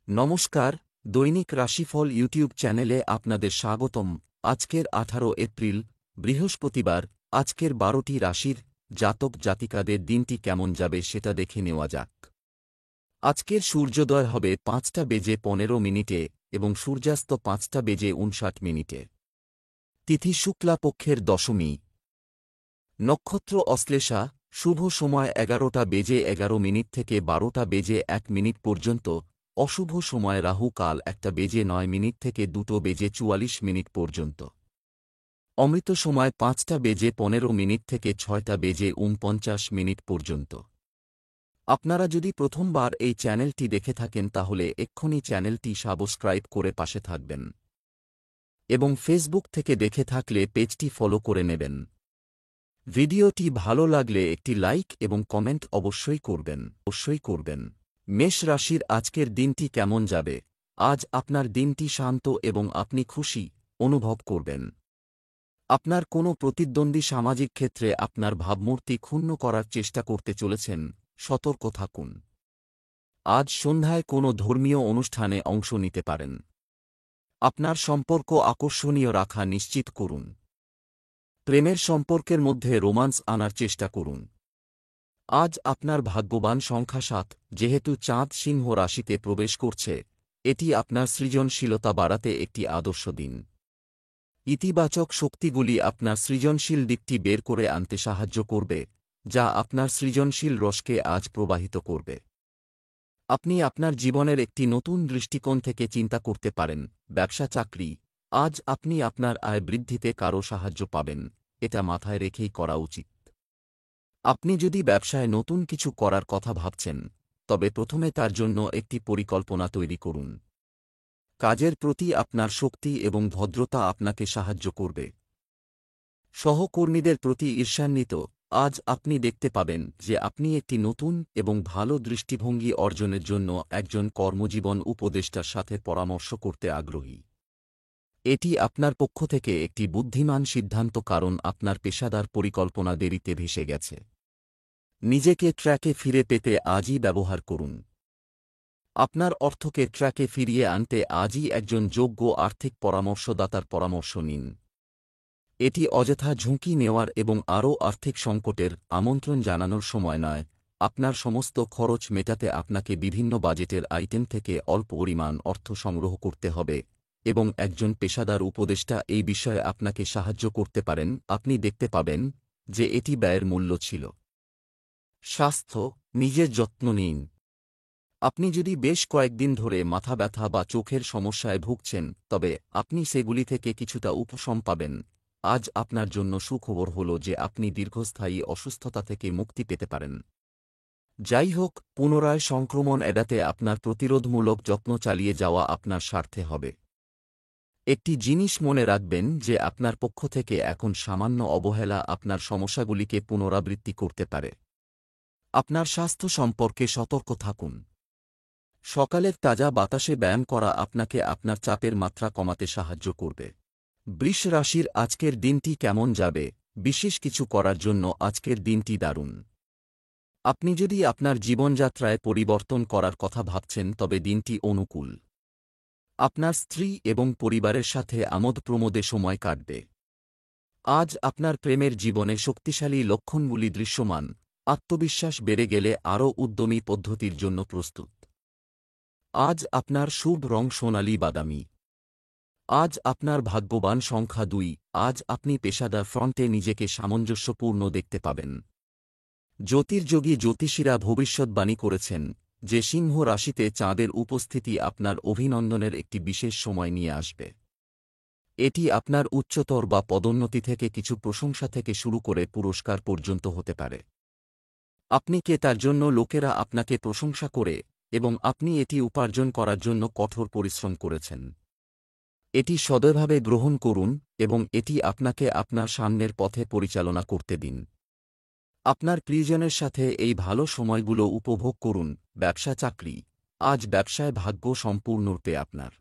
নমস্কার, দৈনিক রাশিফল ইউটিউব চ্যানেলে আপনাদের স্বাগতম। আজকের 18 এপ্রিল, বৃহস্পতিবার। আজকের 12টি রাশির জাতক জাতিকাদের দিনটি কেমন যাবে সেটা দেখে নেওয়া যাক। আজকের সূর্যোদয় হবে 5:15 এবং সূর্যাস্ত 5:59। তিথি শুক্লা পক্ষের দশমী। নক্ষত্র অশ্লেষা। শুভ সময় 11:11 থেকে 12:01 পর্যন্ত। অশুভ সময় রাহু কাল 1:09 থেকে 2:44 পর্যন্ত। অমৃত সময় 5:15 থেকে 6:49 পর্যন্ত। আপনারা যদি প্রথমবার এই চ্যানেলটি দেখে থাকেন তাহলে এক্ষুনি চ্যানেলটি সাবস্ক্রাইব করে পাশে থাকবেন এবং ফেসবুক থেকে দেখে থাকলে পেজটি ফলো করে নেবেন। ভিডিওটি ভালো লাগলে একটি লাইক এবং কমেন্ট অবশ্যই করবেন। মেষ রাশির আজকের দিনটি কেমন যাবে? আজ আপনার দিনটি শান্ত এবং আপনি খুশি অনুভব করবেন। আপনার কোনো প্রতিদ্বন্দ্বী সামাজিক ক্ষেত্রে আপনার ভাবমূর্তি ক্ষুণ্ণ করার চেষ্টা করতে চলেছেন, সতর্ক থাকুন। আজ সন্ধ্যায় কোনো ধর্মীয় অনুষ্ঠানে অংশ নিতে পারেন। আপনার সম্পর্ক আকর্ষণীয় রাখা নিশ্চিত করুন। প্রেমের সম্পর্কের মধ্যে রোমান্স আনার চেষ্টা করুন। আজ আপনার ভাগ্যবান সংখ্যা 7, যেহেতু চাঁদ সিংহ রাশিতে প্রবেশ করছে, এটি আপনার সৃজনশীলতা বাড়াতে একটি আদর্শ দিন। ইতিবাচক শক্তিগুলি আপনার সৃজনশীল দিকটি বের করে আনতে সাহায্য করবে, যা আপনার সৃজনশীল রসকে আজ প্রবাহিত করবে। আপনি আপনার জীবনের একটি নতুন দৃষ্টিকোণ থেকে চিন্তা করতে পারেন। ব্যবসা চাকরি। আজ আপনি আপনার আয় বৃদ্ধিতে কারও সাহায্য পাবেন, এটা মাথায় রেখেই করা উচিত। আপনি যদি ব্যবসায় নতুন কিছু করার কথা ভাবছেন, তবে প্রথমে তার জন্য একটি পরিকল্পনা তৈরি করুন। কাজের প্রতি আপনার শক্তি এবং ভদ্রতা আপনাকে সাহায্য করবে। সহকর্মীদের প্রতি ঈর্ষান্বিত। আজ আপনি দেখতে পাবেন যে আপনি একটি নতুন এবং ভালো দৃষ্টিভঙ্গি অর্জনের জন্য একজন কর্মজীবন উপদেষ্টার সাথে পরামর্শ করতে আগ্রহী। এটি আপনার পক্ষ থেকে একটি বুদ্ধিমান সিদ্ধান্ত, কারণ আপনার পেশাদার পরিকল্পনা দেরিতে ভেসে গেছে। নিজেকে ট্র্যাকে ফিরে পেতে আজই ব্যবহার করুন। আপনার অর্থকে ট্র্যাকে ফিরিয়ে আনতে আজই একজন যোগ্য আর্থিক পরামর্শদাতার পরামর্শ নিন। এটি অযথা ঝুঁকি নেওয়ার এবং আরও আর্থিক সংকটের আমন্ত্রণ জানানোর সময় নয়। আপনার সমস্ত খরচ মেটাতে আপনাকে বিভিন্ন বাজেটের আইটেম থেকে অল্প পরিমাণ অর্থ সংগ্রহ করতে হবে এবং একজন পেশাদার উপদেষ্টা এই বিষয়ে আপনাকে সাহায্য করতে পারেন। আপনি দেখতে পাবেন যে এটি ব্যয়ের মূল্য ছিল। স্বাস্থ্য। নিজের যত্ন নিন। আপনি যদি বেশ কয়েকদিন ধরে মাথা ব্যথা বা চোখের সমস্যায় ভুগছেন, তবে আপনি সেগুলি থেকে কিছুটা উপশম পাবেন। আজ আপনার জন্য সুখবর হল যে আপনি দীর্ঘস্থায়ী অসুস্থতা থেকে মুক্তি পেতে পারেন। যাই হোক, পুনরায় সংক্রমণ এড়াতে আপনার প্রতিরোধমূলক যত্ন চালিয়ে যাওয়া আপনার স্বার্থে হবে। একটি জিনিস মনে রাখবেন যে আপনার পক্ষ থেকে এখন সামান্য অবহেলা আপনার সমস্যাগুলিকে পুনরাবৃত্তি করতে পারে। আপনার স্বাস্থ্য সম্পর্কে সতর্ক থাকুন। সকালের তাজা বাতাসে ব্যায়াম করা আপনাকে আপনার চাপের মাত্রা কমাতে সাহায্য করবে। বৃষ রাশির আজকের দিনটি কেমন যাবে? বিশেষ কিছু করার জন্য আজকের দিনটি দারুণ। আপনি যদি আপনার জীবনযাত্রায় পরিবর্তন করার কথা ভাবছেন তবে দিনটি অনুকূল। আপনার স্ত্রী এবং পরিবারের সাথে আমোদ প্রমোদে সময় কাটবে। আজ আপনার প্রেমের জীবনে শক্তিশালী লক্ষণগুলি দৃশ্যমান। আত্মবিশ্বাস বেড়ে গেলে আরও উদ্যমী পদ্ধতির জন্য প্রস্তুত। আজ আপনার শুভ রং সোনালী বাদামি। আজ আপনার ভাগ্যবান সংখ্যা 2। আজ আপনি পেশাদার ফ্রন্টে নিজেকে সামঞ্জস্যপূর্ণ দেখতে পাবেন। জ্যোতির্যোগী জ্যোতিষীরা ভবিষ্যৎবাণী করেছেন যে সিংহ রাশিতে চাঁদের উপস্থিতি আপনার অভিনন্দনের একটি বিশেষ সময় নিয়ে আসবে। এটি আপনার উচ্চতর বা পদোন্নতি থেকে কিছু প্রশংসা থেকে শুরু করে পুরস্কার পর্যন্ত হতে পারে। আপনি কে তার জন্য লোকেরা আপনাকে প্রশংসা করে এবং আপনি এটি উপার্জন করার জন্য কঠোর পরিশ্রম করেছেন। এটি সদয়ভাবে গ্রহণ করুন এবং এটি আপনাকে আপনার সামনের পথে পরিচালনা করতে দিন। আপনার প্রিয়জনের সাথে এই ভালো সময়গুলো উপভোগ করুন। ব্যবসা চাকরি। আজ ব্যবসায় ভাগ্য সম্পূর্ণরূপে আপনার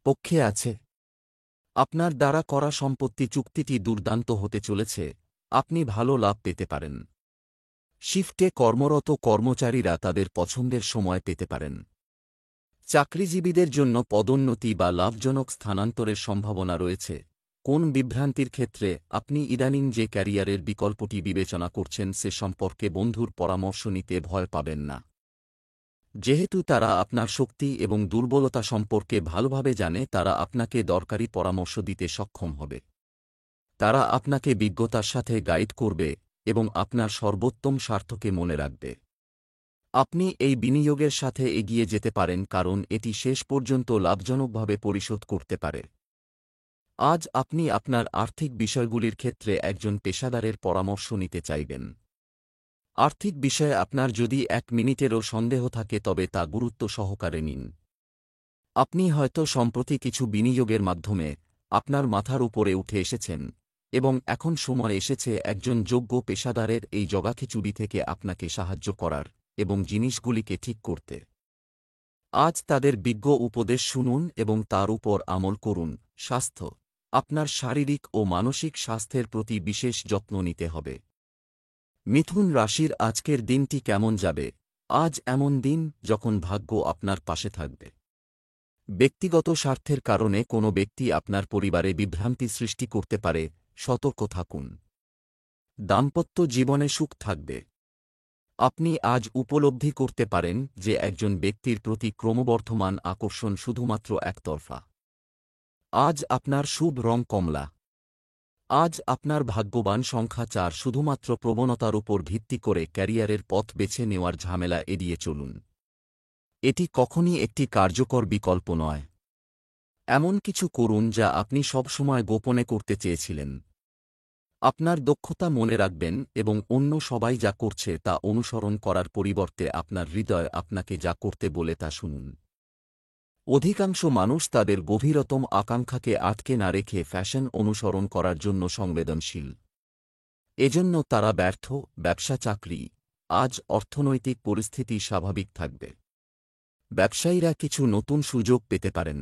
পক্ষে আছে। আপনার দ্বারা করা সম্পত্তি চুক্তিটি দুর্দান্ত হতে চলেছে। আপনি ভালো লাভ পেতে পারেন। শিফটে কর্মরত কর্মচারীরা তাদের পছন্দের সময় পেতে পারেন। চাকরিজীবীদের জন্য পদোন্নতি বা লাভজনক স্থানান্তরের সম্ভাবনা রয়েছে। কোন বিভ্রান্তির ক্ষেত্রে আপনি ইদানিং যে ক্যারিয়ারের বিকল্পটি বিবেচনা করছেন সে সম্পর্কে বন্ধুর পরামর্শ নিতে ভয় পাবেন না। যেহেতু তারা আপনার শক্তি এবং দুর্বলতা সম্পর্কে ভালোভাবে জানে, তারা আপনাকে দরকারি পরামর্শ দিতে সক্ষম হবে। তারা আপনাকে বিজ্ঞতার সাথে গাইড করবে এবং আপনার সর্বোত্তম স্বার্থকে মনে রাখবে। আপনি এই বিনিয়োগের সাথে এগিয়ে যেতে পারেন কারণ এটি শেষ পর্যন্ত লাভজনকভাবে পরিশোধ করতে পারে। আজ আপনি আপনার আর্থিক বিষয়গুলির ক্ষেত্রে একজন পেশাদারের পরামর্শ নিতে চাইবেন। আর্থিক বিষয়ে আপনার যদি 1 মিনিটেরও সন্দেহ থাকে তবে তা গুরুত্ব সহকারে নিন। আপনি হয়তো সম্প্রতি কিছু বিনিয়োগের মাধ্যমে আপনার মাথার উপরে উঠে এসেছেন এবং এখন সময় এসেছে একজন যোগ্য পেশাদারের এই জগাখিচুড়ি থেকে আপনাকে সাহায্য করার এবং জিনিসগুলিকে ঠিক করতে। আজ তাদের বিজ্ঞ উপদেশ শুনুন এবং তার উপর আমল করুন। স্বাস্থ্য: আপনার শারীরিক ও মানসিক স্বাস্থ্যের প্রতি বিশেষ যত্ন নিতে হবে। মিথুন রাশির আজকের দিনটি কেমন যাবে? আজ এমন দিন যখন ভাগ্য আপনার পাশে থাকবে। ব্যক্তিগত স্বার্থের কারণে কোনো ব্যক্তি আপনার পরিবারে বিভ্রান্তি সৃষ্টি করতে পারে, সতর্ক থাকুন। দাম্পত্য জীবনে সুখ থাকবে। আপনি আজ উপলব্ধি করতে পারেন যে একজন ব্যক্তির প্রতি ক্রমবর্ধমান আকর্ষণ শুধুমাত্র একতরফা। আজ আপনার শুভ রং কমলা। আজ আপনার ভাগ্যবান সংখ্যা 4। শুধুমাত্র প্রবণতার উপর ভিত্তি করে ক্যারিয়ারের পথ বেছে নেওয়ার ঝামেলা এড়িয়ে চলুন। এটি কখনই একটি কার্যকর বিকল্প নয়। এমন কিছু করুন যা আপনি সবসময় গোপনে করতে চেয়েছিলেন। আপনার দক্ষতা মনে রাখবেন এবং অন্য সবাই যা করছে তা অনুসরণ করার পরিবর্তে আপনার হৃদয় আপনাকে যা করতে বলে তা শুনুন। অধিকাংশ মানুষ তাদের গভীরতম আকাঙ্ক্ষাকে আটকে না রেখে ফ্যাশন অনুসরণ করার জন্য সংবেদনশীল। এজন্য তারা ব্যর্থ। ব্যবসা চাকরি: আজ অর্থনৈতিক পরিস্থিতি স্বাভাবিক থাকবে। ব্যবসায়ীরা কিছু নতুন সুযোগ পেতে পারেন।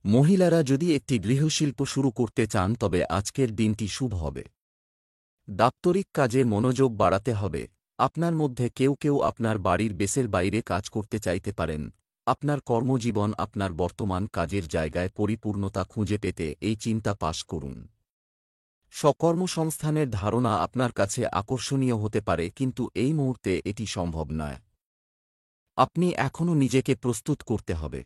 মহিলারা যদি একটি গৃহশিল্প শুরু করতে চান তবে আজকের দিনটি শুভ হবে। দাপ্তরিক কাজে মনোযোগ বাড়াতে হবে। আপনার মধ্যে কেউ কেউ আপনার বাড়ির বেসের বাইরে কাজ করতে চাইতে পারেন। আপনার কর্মজীবন আপনার বর্তমান কাজের জায়গায় পরিপূর্ণতা খুঁজে পেতে এই চিন্তা পাশ করুন। স্বকর্মসংস্থানের ধারণা আপনার কাছে আকর্ষণীয় হতে পারে কিন্তু এই মুহূর্তে এটি সম্ভব নয়। আপনি এখনও নিজেকে প্রস্তুত করতে হবে।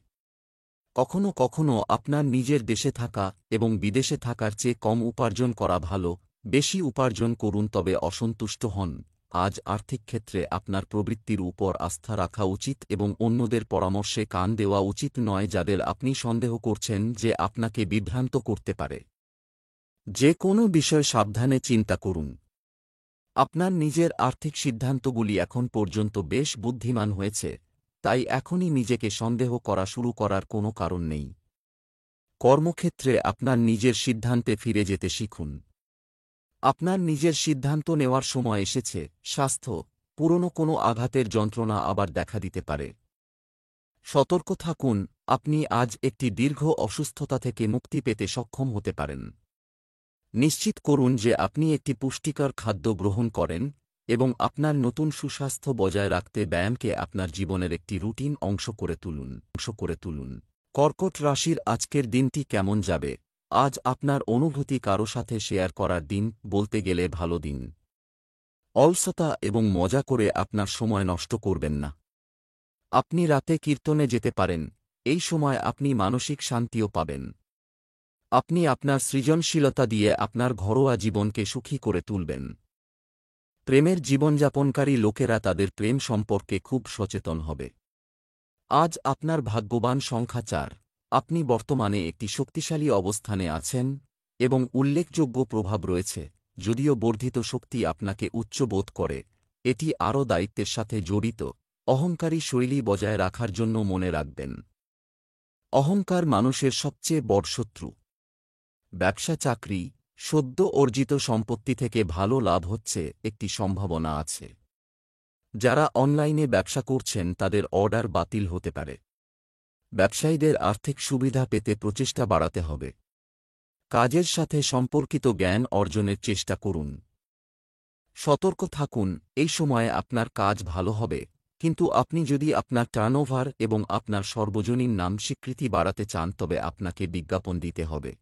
কখনো কখনো আপনার নিজের দেশে থাকা এবং বিদেশে থাকার চেয়ে কম উপার্জন করা ভালো। বেশি উপার্জন করুন তবে অসন্তুষ্ট হন। আজ আর্থিক ক্ষেত্রে আপনার প্রবৃত্তির উপর আস্থা রাখা উচিত এবং অন্যদের পরামর্শে কান দেওয়া উচিত নয় যাদের আপনি সন্দেহ করছেন যে আপনাকে বিভ্রান্ত করতে পারে। যে কোনো বিষয় সাবধানে চিন্তা করুন। আপনার নিজের আর্থিক সিদ্ধান্তগুলি এখন পর্যন্ত বেশ বুদ্ধিমান হয়েছে, তাই এখনই নিজেকে সন্দেহ করা শুরু করার কোনো কারণ নেই। কর্মক্ষেত্রে আপনার নিজের সিদ্ধান্তে ফিরে যেতে শিখুন। আপনার নিজের সিদ্ধান্ত নেওয়ার সময় এসেছে। স্বাস্থ্য: পুরনো কোনো আঘাতের যন্ত্রণা আবার দেখা দিতে পারে। সতর্ক থাকুন, আপনি আজ একটি দীর্ঘ অসুস্থতা থেকে মুক্তি পেতে সক্ষম হতে পারেন। নিশ্চিত করুন যে আপনি একটি পুষ্টিকর খাদ্য গ্রহণ করেন এবং আপনার নতুন সুস্বাস্থ্য বজায় রাখতে ব্যায়ামকে আপনার জীবনের একটি রুটিন অংশ করে তুলুন। কর্কট রাশির আজকের দিনটি কেমন যাবে? আজ আপনার অনুভূতি কারো সাথে শেয়ার করার দিন, বলতে গেলে ভালো দিন। অলসতা এবং মজা করে আপনার সময় নষ্ট করবেন না। আপনি রাতে কীর্তনে যেতে পারেন। এই সময় আপনি মানসিক শান্তিও পাবেন। আপনি আপনার সৃজনশীলতা দিয়ে আপনার ঘরোয়া জীবনকে সুখী করে তুলবেন। প্রেমের জীবনযাপনকারী লোকেরা তাদের প্রেম সম্পর্কে খুব সচেতন হবে। আজ আপনার ভাগ্যবান সংখ্যা 4। আপনি বর্তমানে একটি শক্তিশালী অবস্থানে আছেন এবং উল্লেখযোগ্য প্রভাব রয়েছে। যদিও বর্ধিত শক্তি আপনাকে উচ্চ বোধ করে, এটি আরও দায়িত্বের সাথে জড়িত। অহংকারী শৈলী বজায় রাখার জন্য মনে রাখবেন। অহংকার মানুষের সবচেয়ে বড় শত্রু। ব্যবসা চাকরি: সদ্য অর্জিত সম্পত্তি থেকে ভালো লাভ হচ্ছে, একটি সম্ভাবনা আছে। যারা অনলাইনে ব্যবসা করছেন তাদের অর্ডার বাতিল হতে পারে। ব্যবসায়ীদের আর্থিক সুবিধা পেতে প্রচেষ্টা বাড়াতে হবে। কাজের সাথে সম্পর্কিত জ্ঞান অর্জনের চেষ্টা করুন। সতর্ক থাকুন, এই সময়ে আপনার কাজ ভালো হবে কিন্তু আপনি যদি আপনার টার্নওভার এবং আপনার সর্বজনীন নাম স্বীকৃতি বাড়াতে চান তবে আপনাকে বিজ্ঞাপন দিতে হবে।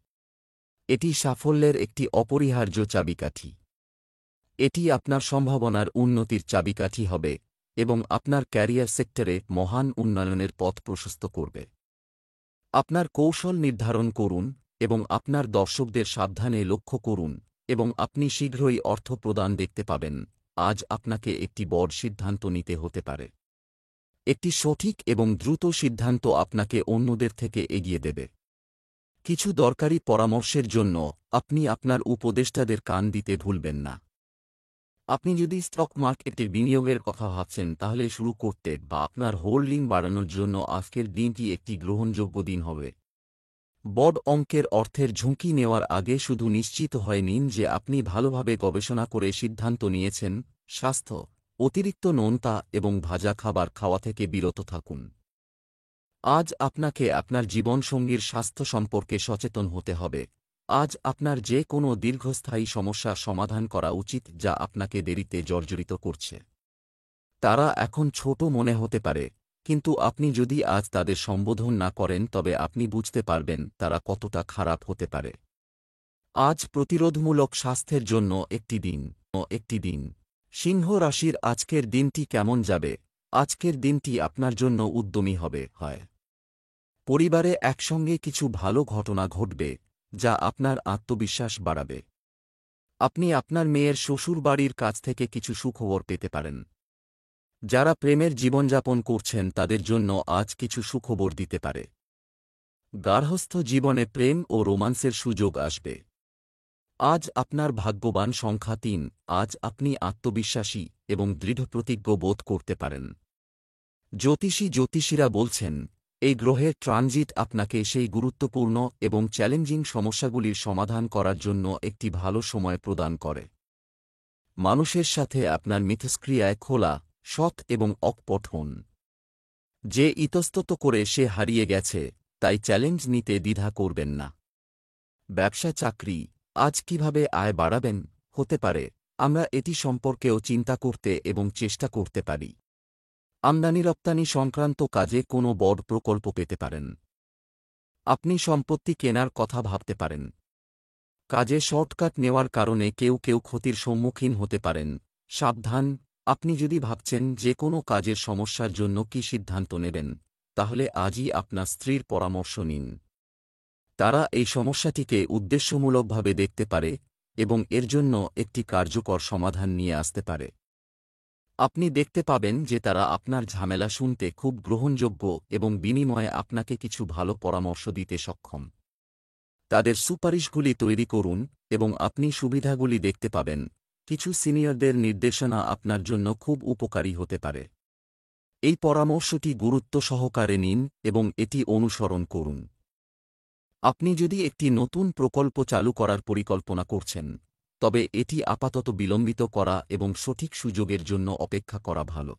এটি সাফল্যের একটি অপরিহার্য চাবিকাঠি। এটি আপনার সম্ভাবনার উন্নতির চাবিকাঠি হবে এবং আপনার ক্যারিয়ার সেক্টরে মহান উন্নয়নের পথ প্রশস্ত করবে। আপনার কৌশল নির্ধারণ করুন এবং আপনার দর্শকদের সাবধানে লক্ষ্য করুন এবং আপনি শীঘ্রই অর্থ প্রদান দেখতে পাবেন। আজ আপনাকে একটি বড় সিদ্ধান্ত নিতে হতে পারে। একটি সঠিক এবং দ্রুত সিদ্ধান্ত আপনাকে অন্যদের থেকে এগিয়ে দেবে। কিছু দরকারি পরামর্শের জন্য আপনি আপনার উপদেষ্টাদের কান দিতে ভুলবেন না। আপনি যদি স্টক মার্কেটে বিনিয়োগের কথা ভাবছেন তাহলে শুরু করতে বা আপনার হোল্ডিং বাড়ানোর জন্য আজকের দিনটি একটি গ্রহণযোগ্য দিন হবে। বড় অঙ্কের অর্থের ঝুঁকি নেওয়ার আগে শুধু নিশ্চিত হয়ে নিন যে আপনি ভালোভাবে গবেষণা করে সিদ্ধান্ত নিয়েছেন। স্বাস্থ্য, অতিরিক্ত নোনতা এবং ভাজা খাবার খাওয়া থেকে বিরত থাকুন। আজ আপনাকে আপনার জীবনসঙ্গীর স্বাস্থ্য সম্পর্কে সচেতন হতে হবে। আজ আপনার যে কোনো দীর্ঘস্থায়ী সমস্যার সমাধান করা উচিত যা আপনাকে দেরিতে জর্জরিত করছে। তারা এখন ছোট মনে হতে পারে, কিন্তু আপনি যদি আজ তাদের সম্বোধন না করেন তবে আপনি বুঝতে পারবেন তারা কতটা খারাপ হতে পারে। আজ প্রতিরোধমূলক স্বাস্থ্যের জন্য একটি দিন। সিংহ রাশির আজকের দিনটি কেমন যাবে? আজকের দিনটি আপনার জন্য উদ্যমী হয়। পরিবারে একসঙ্গে কিছু ভালো ঘটনা ঘটবে যা আপনার আত্মবিশ্বাস বাড়াবে। আপনি আপনার মেয়ের শ্বশুরবাড়ির কাছ থেকে কিছু সুখবর পেতে পারেন। যারা প্রেমের জীবনযাপন করছেন তাদের জন্য আজ কিছু সুখবর দিতে পারে। গার্হস্থ্য জীবনে প্রেম ও রোমান্সের সুযোগ আসবে। আজ আপনার ভাগ্যবান সংখ্যা ৩। আজ আপনি আত্মবিশ্বাসী এবং দৃঢ়প্রতিজ্ঞ বোধ করতে পারেন। জ্যোতিষীরা বলছেন এই গ্রহের ট্রানজিট আপনাকে সেই গুরুত্বপূর্ণ এবং চ্যালেঞ্জিং সমস্যাগুলির সমাধান করার জন্য একটি ভালো সময় প্রদান করে। মানুষের সাথে আপনার মিথস্ক্রিয়ায় খোলা, সৎ এবং অকপট হন। যে ইতস্তত করে সে হারিয়ে গেছে, তাই চ্যালেঞ্জ নিতে দ্বিধা করবেন না। ব্যবসা চাকরি, আজ কিভাবে আয় বাড়াবেন? হতে পারে আমরা এটি সম্পর্কেও চিন্তা করতে এবং চেষ্টা করতে পারি। আমদানি রপ্তানি সংক্রান্ত কাজে কোনো বড় প্রকল্প পেতে পারেন। আপনি সম্পত্তি কেনার কথা ভাবতে পারেন। কাজে শর্টকাট নেওয়ার কারণে কেউ ক্ষতির সম্মুখীন হতে পারেন। সাবধান, আপনি যদি ভাবছেন যে কোনো কাজের সমস্যার জন্য কী সিদ্ধান্ত নেবেন, তাহলে আজই আপনার স্ত্রীর পরামর্শ নিন। তারা এই সমস্যাটিকে উদ্দেশ্যমূলকভাবে দেখতে পারে এবং এর জন্য একটি কার্যকর সমাধান নিয়ে আসতে পারে। আপনি দেখতে পাবেন যে তারা আপনার ঝামেলা শুনতে খুব গ্রহণযোগ্য এবং বিনিময়ে আপনাকে কিছু ভালো পরামর্শ দিতে সক্ষম। তাদের সুপারিশগুলি তৈরি করুন এবং আপনি সুবিধাগুলি দেখতে পাবেন। কিছু সিনিয়রদের নির্দেশনা আপনার জন্য খুব উপকারী হতে পারে। এই পরামর্শটি গুরুত্ব সহকারে নিন এবং এটি অনুসরণ করুন। আপনি যদি একটি নতুন প্রকল্প চালু করার পরিকল্পনা করছেন, তবে এটি আপাতত বিলম্বিত করা এবং সঠিক সুযোগের জন্য অপেক্ষা করা ভালো।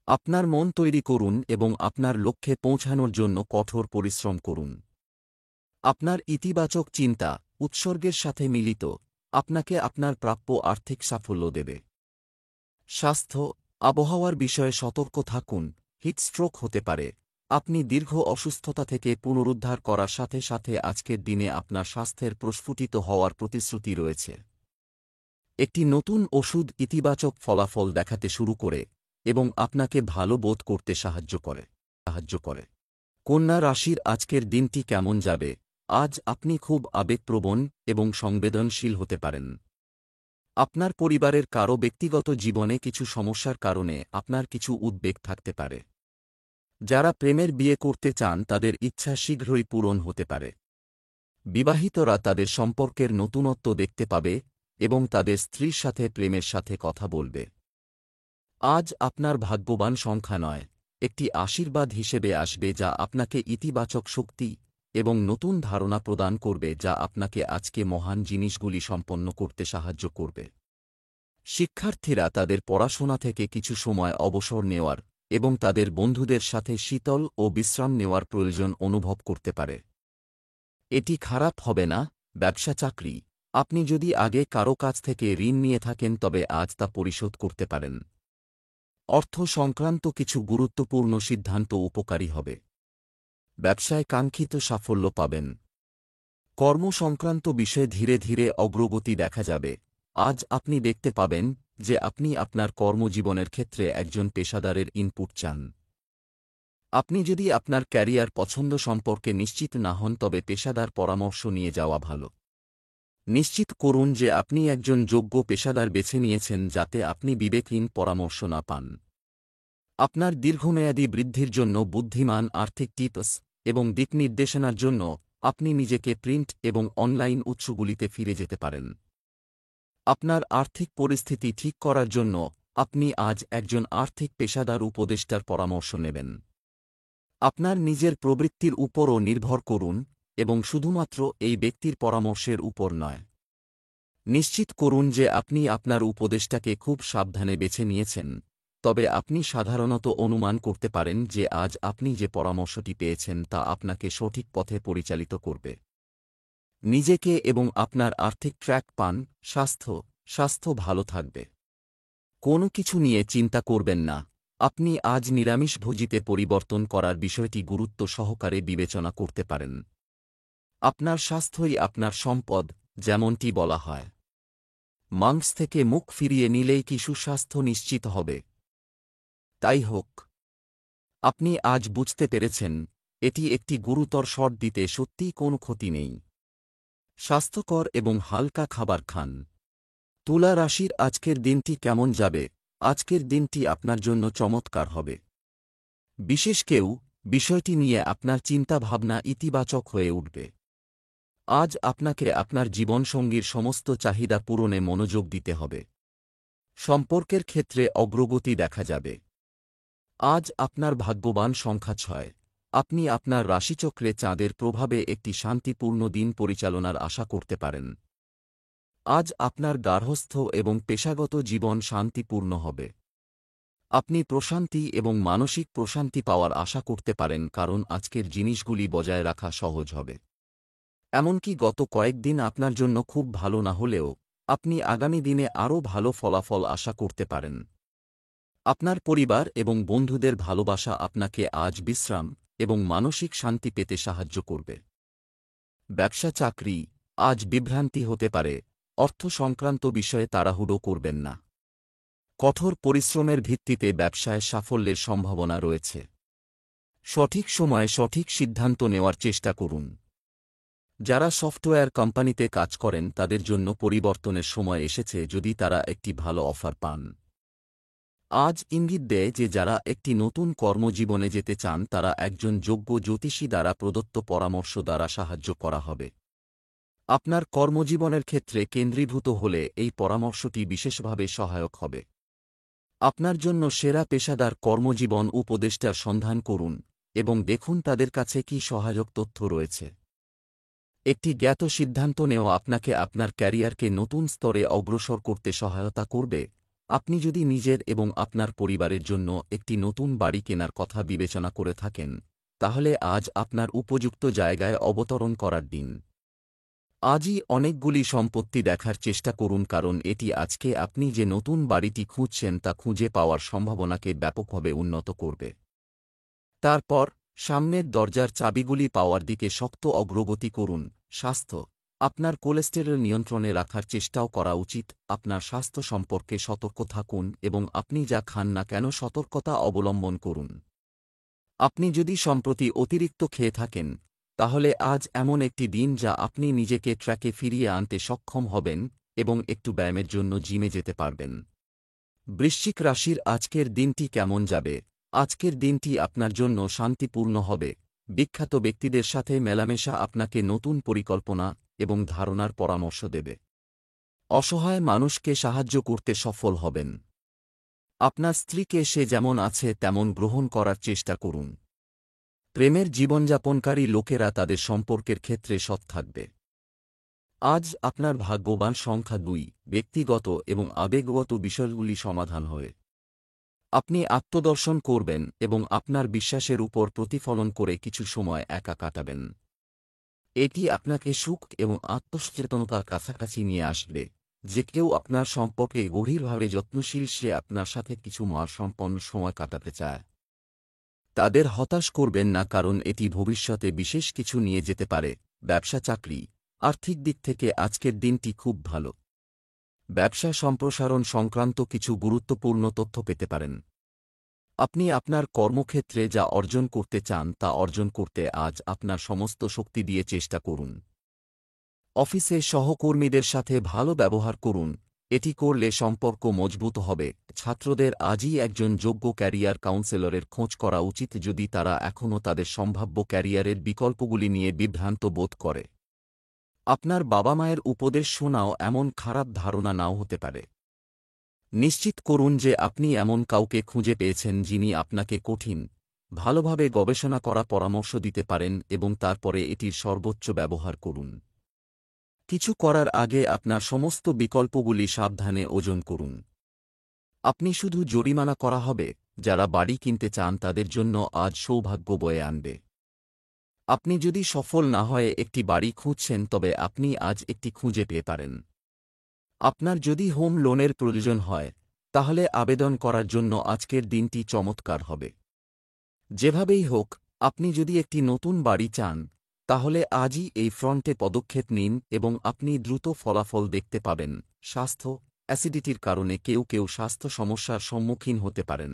আপনার মন তৈরি করুন এবং আপনার লক্ষ্যে পৌঁছানোর জন্য কঠোর পরিশ্রম করুন। আপনার ইতিবাচক চিন্তা, উৎসর্গের সাথে মিলিত, আপনাকে আপনার প্রাপ্য আর্থিক সাফল্য দেবে। স্বাস্থ্য, আবহাওয়ার বিষয়ে সতর্ক থাকুন, হিটস্ট্রোক হতে পারে। আপনি দীর্ঘ অসুস্থতা থেকে পুনরুদ্ধার করার সাথে সাথে আজকের দিনে আপনার স্বাস্থ্যের প্রস্ফুটিত হওয়ার প্রতিশ্রুতি রয়েছে। একটি নতুন ওষুধ ইতিবাচক ফলাফল দেখাতে শুরু করে এবং আপনাকে ভালো বোধ করতে সাহায্য করে। কন্যা রাশির আজকের দিনটি কেমন যাবে? আজ আপনি খুব আবেগপ্রবণ এবং সংবেদনশীল হতে পারেন। আপনার পরিবারের কারও ব্যক্তিগত জীবনে কিছু সমস্যার কারণে আপনার কিছু উদ্বেগ থাকতে পারে। যারা প্রেমের বিয়ে করতে চান তাদের ইচ্ছা শীঘ্রই পূরণ হতে পারে। বিবাহিতরা তাদের সম্পর্কের নতুনত্ব দেখতে পাবে এবং তাদের স্ত্রীর সাথে প্রেমের সাথে কথা বলবে। আজ আপনার ভাগ্যবান সংখ্যা নয়, একটি আশীর্বাদ হিসেবে আসবে যা আপনাকে ইতিবাচক শক্তি এবং নতুন ধারণা প্রদান করবে যা আপনাকে আজকে মহান জিনিসগুলি সম্পন্ন করতে সাহায্য করবে। শিক্ষার্থীরা তাদের পড়াশোনা থেকে কিছু সময় অবসর নেওয়ার এবং তাদের বন্ধুদের সাথে শীতল ও বিশ্রাম নেওয়ার প্রয়োজন অনুভব করতে পারে। এটি খারাপ হবে না। ব্যবসা চাকরি, আপনি যদি আগে কারো কাছ থেকে ঋণ নিয়ে থাকেন তবে আজ তা পরিশোধ করতে পারেন। অর্থ সংক্রান্ত কিছু গুরুত্বপূর্ণ সিদ্ধান্ত উপকারী হবে। ব্যবসায় কাঙ্ক্ষিত সাফল্য পাবেন। কর্ম সংক্রান্ত বিষয়ে ধীরে ধীরে অগ্রগতি দেখা যাবে। আজ আপনি দেখতে পাবেন যে আপনি আপনার কর্মজীবনের ক্ষেত্রে একজন পেশাদারের ইনপুট চান। আপনি যদি আপনার ক্যারিয়ার পছন্দ সম্পর্কে নিশ্চিত না হন তবে পেশাদার পরামর্শ নিয়ে যাওয়া ভালো। নিশ্চিত করুন যে আপনি একজন যোগ্য পেশাদার বেছে নিয়েছেন যাতে আপনি বিবেকহীন পরামর্শ না পান। আপনার দীর্ঘমেয়াদী বৃদ্ধির জন্য বুদ্ধিমান আর্থিক টিপস এবং দিকনির্দেশনার জন্য আপনি নিজেকে প্রিন্ট এবং অনলাইন উৎসগুলিতে ফিরে যেতে পারেন। আপনার আর্থিক পরিস্থিতি ঠিক করার জন্য আপনি আজ একজন আর্থিক পেশাদার উপদেষ্টার পরামর্শ নেবেন। আপনার নিজের প্রবৃত্তির উপরও নির্ভর করুন এবং শুধুমাত্র এই ব্যক্তির পরামর্শের উপর নয়। নিশ্চিত করুন যে আপনি আপনার উপদেষ্টাকে খুব সাবধানে বেছে নিয়েছেন, তবে আপনি সাধারণত অনুমান করতে পারেন যে আজ আপনি যে পরামর্শটি পেয়েছেন তা আপনাকে সঠিক পথে পরিচালিত করবে। নিজেকে এবং আপনার আর্থিক ট্র্যাক পান। স্বাস্থ্য ভালো থাকবে। কোনো কিছু নিয়ে চিন্তা করবেন না। আপনি আজ নিরামিষভোজিতে পরিবর্তন করার বিষয়টি গুরুত্ব সহকারে বিবেচনা করতে পারেন। আপনার স্বাস্থ্যই আপনার সম্পদ, যেমনটি বলা হয়। মাংস থেকে মুখ ফিরিয়ে নিলেই কি সুস্বাস্থ্য নিশ্চিত হবে? তাই হোক। আপনি আজ বুঝতে পেরেছেন, এটি একটি গুরুতর শট দিতে সত্যিই কোনো ক্ষতি নেই। স্বাস্থ্যকর এবং হালকা খাবার খান। তুলা রাশির আজকের দিনটি কেমন যাবে? আজকের দিনটি আপনার জন্য চমৎকার হবে। বিশেষ কেউ বিষয়টি নিয়ে আপনার চিন্তাভাবনা ইতিবাচক হয়ে উঠবে। আজ আপনাকে আপনার জীবনসঙ্গীর সমস্ত চাহিদা পূরণে মনোযোগ দিতে হবে। সম্পর্কের ক্ষেত্রে অগ্রগতি দেখা যাবে। আজ আপনার ভাগ্যবান সংখ্যা 6। আপনি আপনার রাশিচক্রে চাঁদের প্রভাবে একটি শান্তিপূর্ণ দিন পরিচালনার আশা করতে পারেন। আজ আপনার গার্হস্থ্য এবং পেশাগত জীবন শান্তিপূর্ণ হবে। আপনি প্রশান্তি এবং মানসিক প্রশান্তি পাওয়ার আশা করতে পারেন কারণ আজকের জিনিসগুলি বজায় রাখা সহজ হবে। এমনকি গত কয়েকদিন আপনার জন্য খুব ভালো না হলেও আপনি আগামী দিনে আরও ভালো ফলাফল আশা করতে পারেন। আপনার পরিবার এবং বন্ধুদের ভালোবাসা আপনাকে আজ বিশ্রাম এবং মানসিক শান্তি পেতে সাহায্য করবে। ব্যবসা চাকরি আজ বিভ্রান্তি হতে পারে। অর্থ সংক্রান্ত বিষয়ে তাড়াহুড়ো করবেন না। কঠোর পরিশ্রমের ভিত্তিতে ব্যবসায় সাফল্যের সম্ভাবনা রয়েছে। সঠিক সময়ে সঠিক সিদ্ধান্ত নেওয়ার চেষ্টা করুন। যারা সফটওয়্যার কোম্পানিতে কাজ করেন তাদের জন্য পরিবর্তনের সময় এসেছে যদি তারা একটি ভালো অফার পান। আজ ইঙ্গিত দেয় যে যারা একটি নতুন কর্মজীবনে যেতে চান তারা একজন যোগ্য জ্যোতিষী দ্বারা প্রদত্ত পরামর্শ দ্বারা সাহায্য করা হবে। আপনার কর্মজীবনের ক্ষেত্রে কেন্দ্রীভূত হলে এই পরামর্শটি বিশেষভাবে সহায়ক হবে। আপনার জন্য সেরা পেশাদার কর্মজীবন উপদেষ্টার সন্ধান করুন এবং দেখুন তাদের কাছে কি সহায়ক তথ্য রয়েছে। একটি জ্ঞাত সিদ্ধান্ত নেওয়া আপনাকে আপনার ক্যারিয়ারকে নতুন স্তরে অগ্রসর করতে সহায়তা করবে। আপনি যদি নিজের এবং আপনার পরিবারের জন্য একটি নতুন বাড়ি কেনার কথা বিবেচনা করে থাকেন, তাহলে আজ আপনার উপযুক্ত জায়গায় অবতরণ করার দিন। আজই অনেকগুলি সম্পত্তি দেখার চেষ্টা করুন কারণ এটি আজকে আপনি যে নতুন বাড়িটি খুঁজছেন তা খুঁজে পাওয়ার সম্ভাবনাকে ব্যাপকভাবে উন্নত করবে। তারপর সামনের দরজার চাবিগুলি পাওয়ার দিকে শক্ত অগ্রগতি করুন। স্বাস্থ্য আপনার কোলেস্টেরল নিয়ন্ত্রণে রাখার চেষ্টাও করা উচিত। আপনার স্বাস্থ্য সম্পর্কে সতর্ক থাকুন এবং আপনি যা খান না কেন সতর্কতা অবলম্বন করুন। আপনি যদি সম্প্রতি অতিরিক্ত খেয়ে থাকেন, তাহলে আজ এমন একটি দিন যা আপনি নিজেকে ট্র্যাকে ফিরিয়ে আনতে সক্ষম হবেন এবং একটু ব্যায়ামের জন্য জিমে যেতে পারবেন। বৃশ্চিক রাশির আজকের দিনটি কেমন যাবে? আজকের দিনটি আপনার জন্য শান্তিপূর্ণ হবে। বিখ্যাত ব্যক্তিদের সাথে মেলামেশা আপনাকে নতুন পরিকল্পনা এবং ধারণার পরামর্শ দেবে। অসহায় মানুষকে সাহায্য করতে সফল হবেন। আপনার স্ত্রীকে সে যেমন আছে তেমন গ্রহণ করার চেষ্টা করুন। প্রেমের জীবনযাপনকারী লোকেরা তাদের সম্পর্কের ক্ষেত্রে সৎ থাকবে। আজ আপনার ভাগ্যবান সংখ্যা 2। ব্যক্তিগত এবং আবেগগত বিষয়গুলি সমাধান হয়। আপনি আত্মদর্শন করবেন এবং আপনার বিশ্বাসের উপর প্রতিফলন করে কিছু সময় একা কাটাবেন। এটি আপনাকে সুখ এবং আত্মসচেতনতার কাছাকাছি নিয়ে আসবে, যে কেউ আপনার সম্পর্কে গভীরভাবে যত্নশীল, সে আপনার সাথে কিছু সম্পন্ন সময় কাটাতে চায়। তাদের হতাশ করবেন না, কারণ এটি ভবিষ্যতে বিশেষ কিছু নিয়ে যেতে পারে। ব্যবসা, চাকরি, আর্থিক দিক থেকে আজকের দিনটি খুব ভালো। ব্যবসা সম্প্রসারণ সংক্রান্ত কিছু গুরুত্বপূর্ণ তথ্য পেতে পারেন। আপনি আপনার কর্মক্ষেত্রে যা অর্জন করতে চান তা অর্জন করতে আজ আপনার সমস্ত শক্তি দিয়ে চেষ্টা করুন। অফিসে সহকর্মীদের সাথে ভালো ব্যবহার করুন, এটি করলে সম্পর্ক মজবুত হবে। ছাত্রদের আজই একজন যোগ্য ক্যারিয়ার কাউন্সেলরের খোঁজ করা উচিত যদি তারা এখনও তাদের সম্ভাব্য ক্যারিয়ারের বিকল্পগুলি নিয়ে বিভ্রান্ত বোধ করে। আপনার বাবা মায়ের উপদেশ শোনাও এমন খারাপ ধারণা নাও হতে পারে। নিশ্চিত করুন যে আপনি এমন কাউকে খুঁজে পেয়েছেন যিনি আপনাকে কঠিন, ভালোভাবে গবেষণা করা পরামর্শ দিতে পারেন এবং তারপরে এটির সর্বোচ্চ ব্যবহার করুন। কিছু করার আগে আপনার সমস্ত বিকল্পগুলি সাবধানে ওজন করুন। আপনি শুধু জরিমানা করা হবে, যারা বাড়ি কিনতে চান তাদের জন্য আজ সৌভাগ্য বয়ে আনবে। আপনি যদি সফল না হয়ে একটি বাড়ি খুঁজছেন, তবে আপনি আজ একটি খুঁজে পেতে পারেন। আপনার যদি হোম লোনের প্রয়োজন হয়, তাহলে আবেদন করার জন্য আজকের দিনটি চমৎকার হবে। যেভাবেই হোক, আপনি যদি একটি নতুন বাড়ি চান, তাহলে আজই এই ফ্রন্টে পদক্ষেপ নিন এবং আপনি দ্রুত ফলাফল দেখতে পাবেন। স্বাস্থ্য, অ্যাসিডিটির কারণে কেউ কেউ স্বাস্থ্য সমস্যার সম্মুখীন হতে পারেন।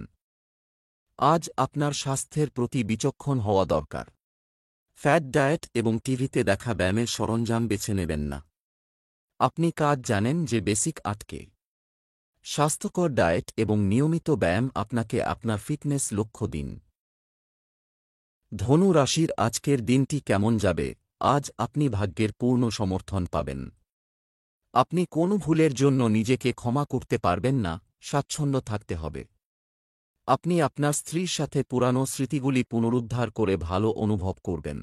আজ আপনার স্বাস্থ্যের প্রতি বিচক্ষণ হওয়া দরকার। ফ্যাট ডায়েট এবং টিভিতে দেখা ব্যায়ামের সরঞ্জাম বেছে নেবেন না। আপনি কাজ জানেন যে বেসিক আটকে। স্বাস্থ্যকর ডায়েট এবং নিয়মিত ব্যায়াম আপনাকে আপনার ফিটনেস লক্ষ্য দিন। ধনু রাশির আজকের দিনটি কেমন যাবে? আজ আপনি ভাগ্যের পূর্ণ সমর্থন পাবেন। আপনি কোনো ভুলের জন্য নিজেকে ক্ষমা করতে পারবেন না, স্বাচ্ছন্দ্য থাকতে হবে। আপনি আপনার স্ত্রীর সাথে পুরানো স্মৃতিগুলি পুনরুদ্ধার করে ভালো অনুভব করবেন।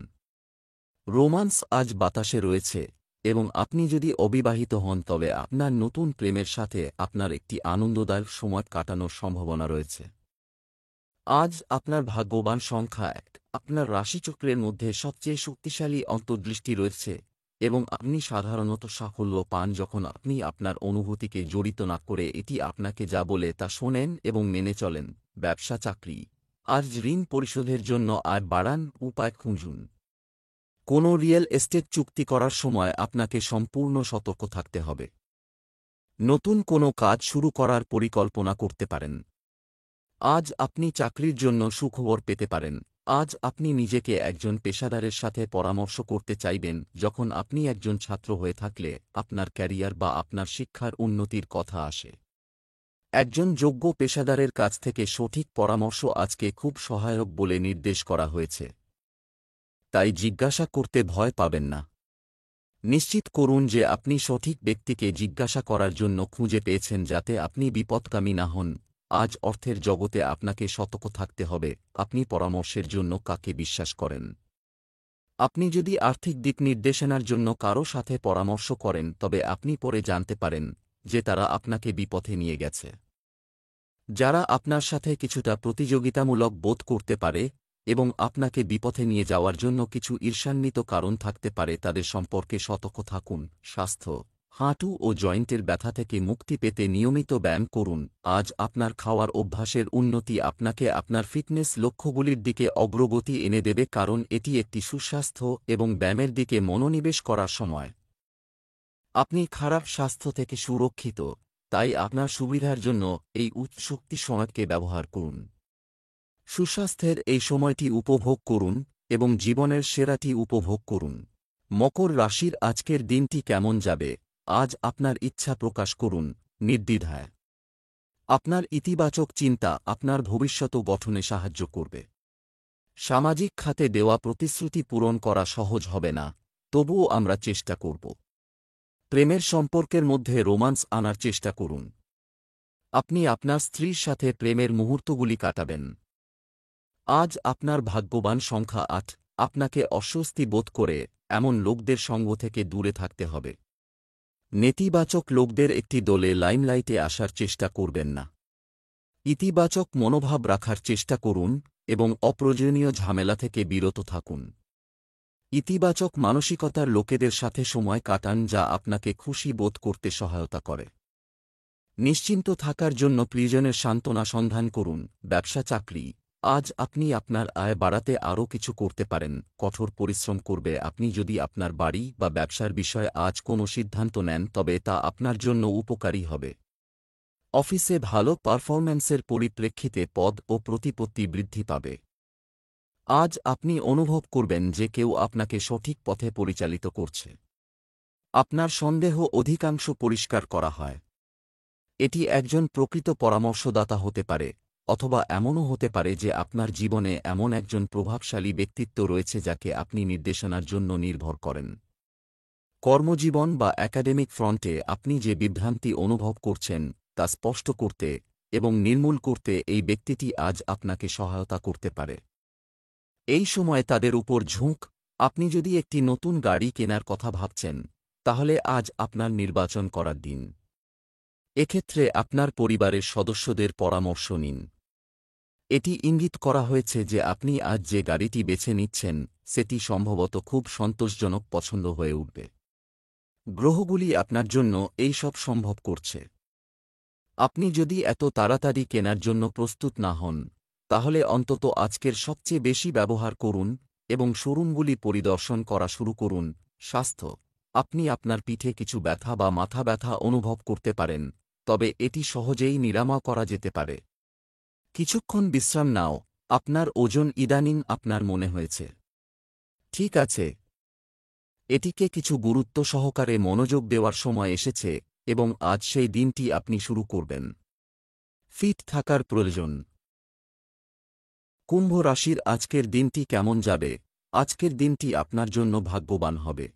রোমান্স আজ বাতাসে রয়েছে এবং আপনি যদি অবিবাহিত হন তবে আপনার নতুন প্রেমের সাথে আপনার একটি আনন্দদায়ক সময় কাটানোর সম্ভাবনা রয়েছে। আজ আপনার ভাগ্যবান সংখ্যা 1। আপনার রাশিচক্রের মধ্যে সবচেয়ে শক্তিশালী অন্তর্দৃষ্টি রয়েছে এবং আপনি সাধারণত সাফল্য পান যখন আপনি আপনার অনুভূতিকে জড়িত না করে এটি আপনাকে যা বলে তা শোনেন এবং মেনে চলেন। ব্যবসা, চাকরি, আজ ঋণ পরিশোধের জন্য আয় বাড়ান, উপায় খুঁজুন। কোনো রিয়েল এস্টেট চুক্তি করার সময় আপনাকে সম্পূর্ণ সতর্ক থাকতে হবে। নতুন কোনো কাজ শুরু করার পরিকল্পনা করতে পারেন। আজ আপনি চাকরির জন্য সুখবর পেতে পারেন। আজ আপনি নিজেকে একজন পেশাদারের সাথে পরামর্শ করতে চাইবেন যখন আপনি একজন ছাত্র হয়ে থাকলে আপনার ক্যারিয়ার বা আপনার শিক্ষার উন্নতির কথা আসে। একজন যোগ্য পেশাদারের কাছ থেকে সঠিক পরামর্শ আজকে খুব সহায়ক বলে নির্দেশ করা হয়েছে। তাই জিজ্ঞাসা করতে ভয় পাবেন না। নিশ্চিত করুন যে আপনি সঠিক ব্যক্তিকে জিজ্ঞাসা করার জন্য খুঁজে পেয়েছেন যাতে আপনি বিপথগামী না হন। আজ অর্থের জগতে আপনাকে সতর্ক থাকতে হবে। আপনি পরামর্শের জন্য কাকে বিশ্বাস করেন? আপনি যদি আর্থিক দিক নির্দেশনার জন্য কারো সাথে পরামর্শ করেন তবে আপনি পরে জানতে পারেন যে তারা আপনাকে বিপথে নিয়ে গেছে। যারা আপনার সাথে কিছুটা প্রতিযোগিতামূলক বোধ করতে পারে এবং আপনাকে বিপথে নিয়ে যাওয়ার জন্য কিছু ঈর্ষান্বিত কারণ থাকতে পারে, তাদের সম্পর্কে সতর্ক থাকুন। স্বাস্থ্য, হাঁটু ও জয়েন্টের ব্যথা থেকে মুক্তি পেতে নিয়মিত ব্যায়াম করুন। আজ আপনার খাওয়ার অভ্যাসের উন্নতি আপনাকে আপনার ফিটনেস লক্ষ্যগুলির দিকে অগ্রগতি এনে দেবে, কারণ এটি একটি সুস্বাস্থ্য এবং ব্যায়ামের দিকে মনোনিবেশ করার সময়। আপনি খারাপ স্বাস্থ্য থেকে সুরক্ষিত, তাই আপনার সুবিধার জন্য এই উচ্চ শক্তি সময়কে ব্যবহার করুন। সুস্বাস্থ্যের এই সময়টি উপভোগ করুন এবং জীবনের সেরাটি উপভোগ করুন। মকর রাশির আজকের দিনটি কেমন যাবে? আজ আপনার ইচ্ছা প্রকাশ করুন, নির্দ্বিধায়। আপনার ইতিবাচক চিন্তা আপনার ভবিষ্যৎ গঠনে সাহায্য করবে। সামাজিক খাতে দেওয়া প্রতিশ্রুতি পূরণ করা সহজ হবে না, তবুও আমরা চেষ্টা করব। প্রেমের সম্পর্কের মধ্যে রোমান্স আনার চেষ্টা করুন। আপনি আপনার স্ত্রীর সাথে প্রেমের মুহূর্তগুলি কাটাবেন। আজ আপনার ভাগ্যবান সংখ্যা 8। আপনাকে অস্বস্তি বোধ করে এমন লোকদের সঙ্গ থেকে দূরে থাকতে হবে। নেতিবাচক লোকদের একটি দলে লাইমলাইটে আসার চেষ্টা করবেন না। ইতিবাচক মনোভাব রাখার চেষ্টা করুন এবং অপ্রয়োজনীয় ঝামেলা থেকে বিরত থাকুন। ইতিবাচক মানসিকতার লোকেদের সাথে সময় কাটান যা আপনাকে খুশি বোধ করতে সহায়তা করে। নিশ্চিন্ত থাকার জন্য প্রিয়জনের সান্ত্বনা সন্ধান করুন। ব্যবসা চাকরি, আজ আপনি আপনার আয় বাড়াতে আরও কিছু করতে পারেন। কঠোর পরিশ্রম করবে আপনি যদি আপনার বাড়ি বা ব্যবসার বিষয়ে আজ কোনো সিদ্ধান্ত নেন তবে তা আপনার জন্য উপকারী হবে। অফিসে ভালো পারফরম্যান্সের পরিপ্রেক্ষিতে পদ ও প্রতিপত্তি বৃদ্ধি পাবে। আজ আপনি অনুভব করবেন যে কেউ আপনাকে সঠিক পথে পরিচালিত করছে। আপনার সন্দেহ অধিকাংশ পরিষ্কার করা হয়। এটি একজন প্রকৃত পরামর্শদাতা হতে পারে, অথবা এমনও হতে পারে যে আপনার জীবনে এমন একজন প্রভাবশালী ব্যক্তিত্ব রয়েছে যাকে আপনি নির্দেশনার জন্য নির্ভর করেন। কর্মজীবন বা একাডেমিক ফ্রন্টে আপনি যে বিভ্রান্তি অনুভব করছেন তা স্পষ্ট করতে এবং নির্মূল করতে এই ব্যক্তিটি আজ আপনাকে সহায়তা করতে পারে। এই সময় তাদের উপর ঝোঁক। আপনি যদি একটি নতুন গাড়ি কেনার কথা ভাবছেন, তাহলে আজ আপনার নির্বাচন করার দিন। এক্ষেত্রে আপনার পরিবারের সদস্যদের পরামর্শ নিন। এটি ইঙ্গিত করা হয়েছে যে আপনি আজ যে গাড়িটি বেছে নিচ্ছেন সেটি সম্ভবত খুব সন্তোষজনক পছন্দ হয়ে উঠবে। গ্রহগুলি আপনার জন্য এই সব সম্ভব করছে। আপনি যদি এত তাড়াতাড়ি কেনার জন্য প্রস্তুত না হন, তাহলে অন্তত আজকের সবচেয়ে বেশি ব্যবহার করুন এবং শোরুমগুলি পরিদর্শন করা শুরু করুন। স্বাস্থ্য, আপনি আপনার পিঠে কিছু ব্যথা বা মাথা ব্যথা অনুভব করতে পারেন, তবে এটি সহজেই নিরাময় করা যেতে পারে। কিছুক্ষণ বিশ্রাম নাও। আপনার ওজন ইদানিং আপনার মনে হয়েছে। ঠিক আছে, এটিকে কিছু গুরুত্ব সহকারে মনোযোগ দেওয়ার সময় এসেছে এবং আজ সেই দিনটি আপনি শুরু করবেন। ফিট থাকার প্রয়োজন। কুম্ভ রাশির আজকের দিনটি কেমন যাবে? আজকের দিনটি আপনার জন্য ভাগ্যবান হবে।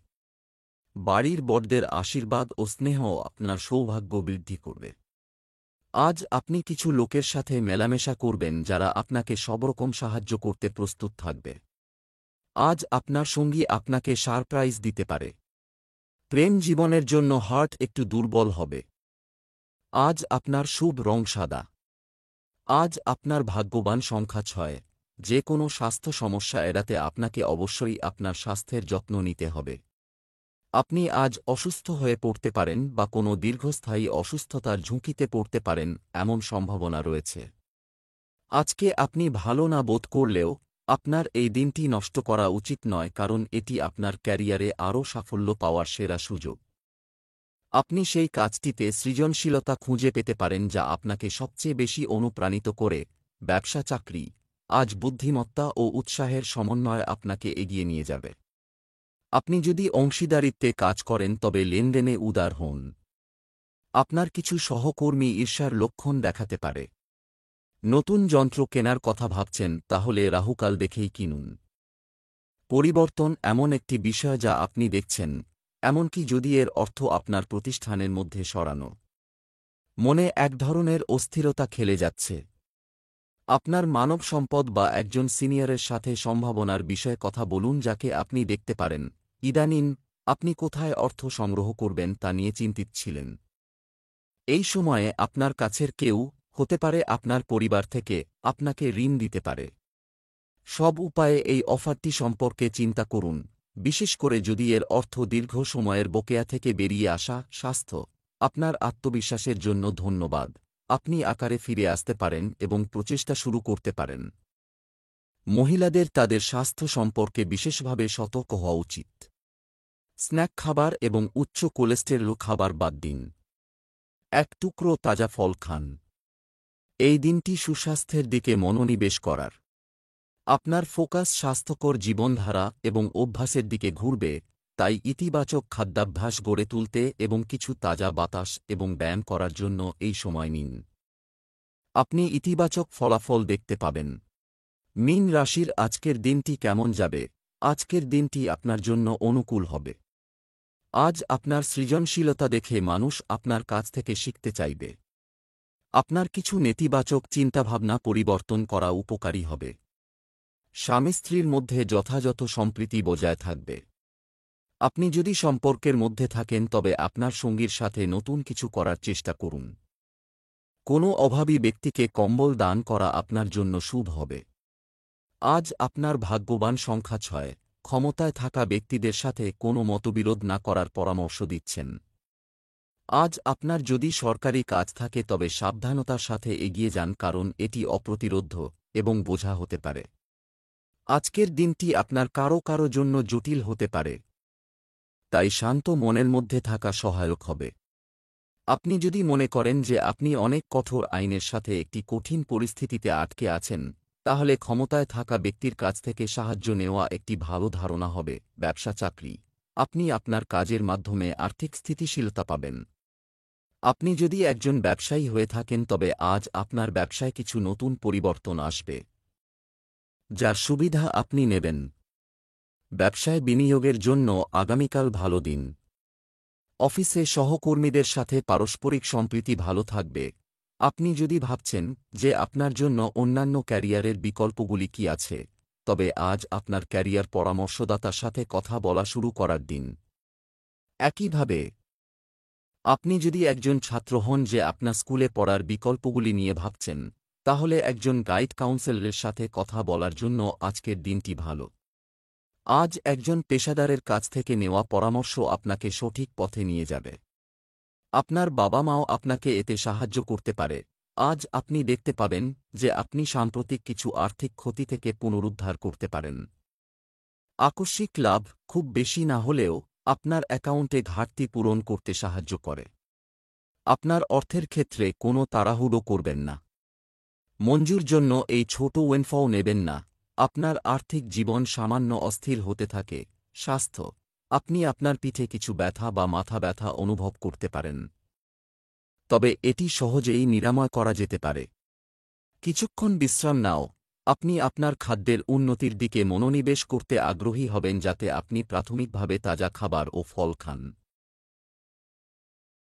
বাড়ির বড়দের আশীর্বাদ ও স্নেহ আপনার সৌভাগ্য বৃদ্ধি করবে। আজ আপনি কিছু লোকের সাথে মেলামেশা করবেন যারা আপনাকে সবরকম সাহায্য করতে প্রস্তুত থাকবে। আজ আপনার সঙ্গী আপনাকে সারপ্রাইজ দিতে পারে। প্রেম জীবনের জন্য হার্ট একটু দুর্বল হবে। আজ আপনার শুভ রং সাদা। আজ আপনার ভাগ্যবান সংখ্যা 6। যে কোনো স্বাস্থ্য সমস্যা এড়াতে আপনাকে অবশ্যই আপনার স্বাস্থ্যের যত্ন নিতে হবে। আপনি আজ অসুস্থ হয়ে পড়তে পারেন বা কোনো দীর্ঘস্থায়ী অসুস্থতার ঝুঁকিতে পড়তে পারেন এমন সম্ভাবনা রয়েছে। আজকে আপনি ভালো না বোধ করলেও আপনার এই দিনটি নষ্ট করা উচিত নয়, কারণ এটি আপনার ক্যারিয়ারে আরও সাফল্য পাওয়ার সেরা সুযোগ। আপনি সেই কাজটিতে সৃজনশীলতা খুঁজে পেতে পারেন যা আপনাকে সবচেয়ে বেশি অনুপ্রাণিত করে। ব্যবসা চাকরি, আজ বুদ্ধিমত্তা ও উৎসাহের সমন্বয় আপনাকে এগিয়ে নিয়ে যাবে। আপনি যদি অংশীদারিত্বে কাজ করেন তবে লেনদেনে উদার হন। আপনার কিছু সহকর্মী ঈর্ষার লক্ষণ দেখাতে পারে। নতুন যন্ত্র কেনার কথা ভাবছেন, তাহলে রাহুকাল দেখেই কিনুন। পরিবর্তন এমন একটি বিষয় যা আপনি দেখছেন, এমনকি যদি এর অর্থ আপনার প্রতিষ্ঠানের মধ্যে সরানো। মনে এক ধরনের অস্থিরতা খেলে যাচ্ছে। আপনার মানব সম্পদ বা একজন সিনিয়রের সাথে সম্ভাবনার বিষয়ে কথা বলুন যাকে আপনি দেখতে পারেন। ইদানিং আপনি কোথায় অর্থ সংগ্রহ করবেন তা নিয়ে চিন্তিত ছিলেন। এই সময়ে আপনার কাছের কেউ, হতে পারে আপনার পরিবার থেকে, আপনাকে ঋণ দিতে পারে। সব উপায়ে এই অফারটি সম্পর্কে চিন্তা করুন, বিশেষ করে যদি এর অর্থ দীর্ঘ সময়ের বকেয়া থেকে বেরিয়ে আসা। স্বাস্থ্য, আপনার আত্মবিশ্বাসের জন্য ধন্যবাদ। আপনি আকারে ফিরে আসতে পারেন এবং প্রচেষ্টা শুরু করতে পারেন। মহিলাদের তাদের স্বাস্থ্য সম্পর্কে বিশেষভাবে সতর্ক হওয়া উচিত। স্ন্যাক খাবার এবং উচ্চ কোলেস্টেরল খাবার বাদ দিন। এক টুকরো তাজা ফল খান। এই দিনটি সুস্বাস্থ্যের দিকে মনোনিবেশ করার। আপনার ফোকাস স্বাস্থ্যকর জীবনধারা এবং অভ্যাসের দিকে ঘুরবে, তাই ইতিবাচক খাদ্যাভ্যাস গড়ে তুলতে এবং কিছু তাজা বাতাস এবং ব্যায়াম করার জন্য এই সময় নিন। আপনি ইতিবাচক ফলাফল দেখতে পাবেন। মীন রাশির আজকের দিনটি কেমন যাবে? আজকের দিনটি আপনার জন্য অনুকূল হবে। আজ আপনার সৃজনশীলতা দেখে মানুষ আপনার কাছ থেকে শিখতে চাইবে। আপনার কিছু নেতিবাচক চিন্তাভাবনা পরিবর্তন করা উপকারী হবে। স্বামী স্ত্রীর মধ্যে যথাযথ সম্প্রীতি বজায় থাকবে। আপনি যদি সম্পর্কের মধ্যে থাকেন তবে আপনার সঙ্গীর সাথে নতুন কিছু করার চেষ্টা করুন। কোনো অভাবী ব্যক্তিকে কম্বল দান করা আপনার জন্য শুভ হবে। আজ আপনার ভাগ্যবান সংখ্যা 6। ক্ষমতায় থাকা ব্যক্তিদের সাথে কোনো মতবিরোধ না করার পরামর্শ দিচ্ছেন। আজ আপনার যদি সরকারি কাজ থাকে তবে সাবধানতার সাথে এগিয়ে যান, কারণ এটি অপ্রতিরোধ্য এবং বোঝা হতে পারে। আজকের দিনটি আপনার কারো জন্য জটিল হতে পারে, তাই শান্ত মনের মধ্যে থাকা সহায়ক হবে। আপনি যদি মনে করেন যে আপনি অনেক কঠোর আইনের সাথে একটি কঠিন পরিস্থিতিতে আটকে আছেন, তাহলে ক্ষমতায় থাকা ব্যক্তির কাছ থেকে সাহায্য নেওয়া একটি ভালো ধারণা হবে। ব্যবসা চাকরি, আপনি আপনার কাজের মাধ্যমে আর্থিক স্থিতিশীলতা পাবেন। আপনি যদি একজন ব্যবসায়ী হয়ে থাকেন তবে আজ আপনার ব্যবসায় কিছু নতুন পরিবর্তন আসবে, যার সুবিধা আপনি নেবেন। ব্যবসায় বিনিয়োগের জন্য আগামীকাল ভালো দিন। অফিসে সহকর্মীদের সাথে পারস্পরিক সম্প্রীতি ভালো থাকবে। আপনি যদি ভাবছেন যে আপনার জন্য অন্যান্য ক্যারিয়ারের বিকল্পগুলি কি আছে, তবে আজ আপনার ক্যারিয়ার পরামর্শদাতার সাথে কথা বলা শুরু করার দিন। একইভাবে আপনি যদি একজন ছাত্র হন যে আপনার স্কুলে পড়ার বিকল্পগুলি নিয়ে ভাবছেন, তাহলে একজন গাইড কাউন্সেলরের সাথে কথা বলার জন্য আজকের দিনটি ভালো। আজ একজন পেশাদারের কাছ থেকে নেওয়া পরামর্শ আপনাকে সঠিক পথে নিয়ে যাবে। আপনার বাবা মাও আপনাকে এতে সাহায্য করতে পারে। আজ আপনি দেখতে পাবেন যে আপনি সাম্প্রতিক কিছু আর্থিক ক্ষতি থেকে পুনরুদ্ধার করতে পারেন। আকস্মিক লাভ খুব বেশি না হলেও আপনার অ্যাকাউন্টে ঘাটতি পূরণ করতে সাহায্য করে। আপনার অর্থের ক্ষেত্রে কোনো তাড়াহুড়ো করবেন না। মঞ্জুর জন্য এই ছোট ওয়েনফাও নেবেন না। আপনার আর্থিক জীবন সামান্য অস্থির হতে থাকে। স্বাস্থ্য, আপনি আপনার পিঠে কিছু ব্যথা বা মাথা ব্যথা অনুভব করতে পারেন, তবে এটি সহজেই নিরাময় করা যেতে পারে। কিছুক্ষণ বিশ্রাম নাও। আপনি আপনার খাদ্যের উন্নতির দিকে মনোনিবেশ করতে আগ্রহী হবেন, যাতে আপনি প্রাথমিকভাবে তাজা খাবার ও ফল খান।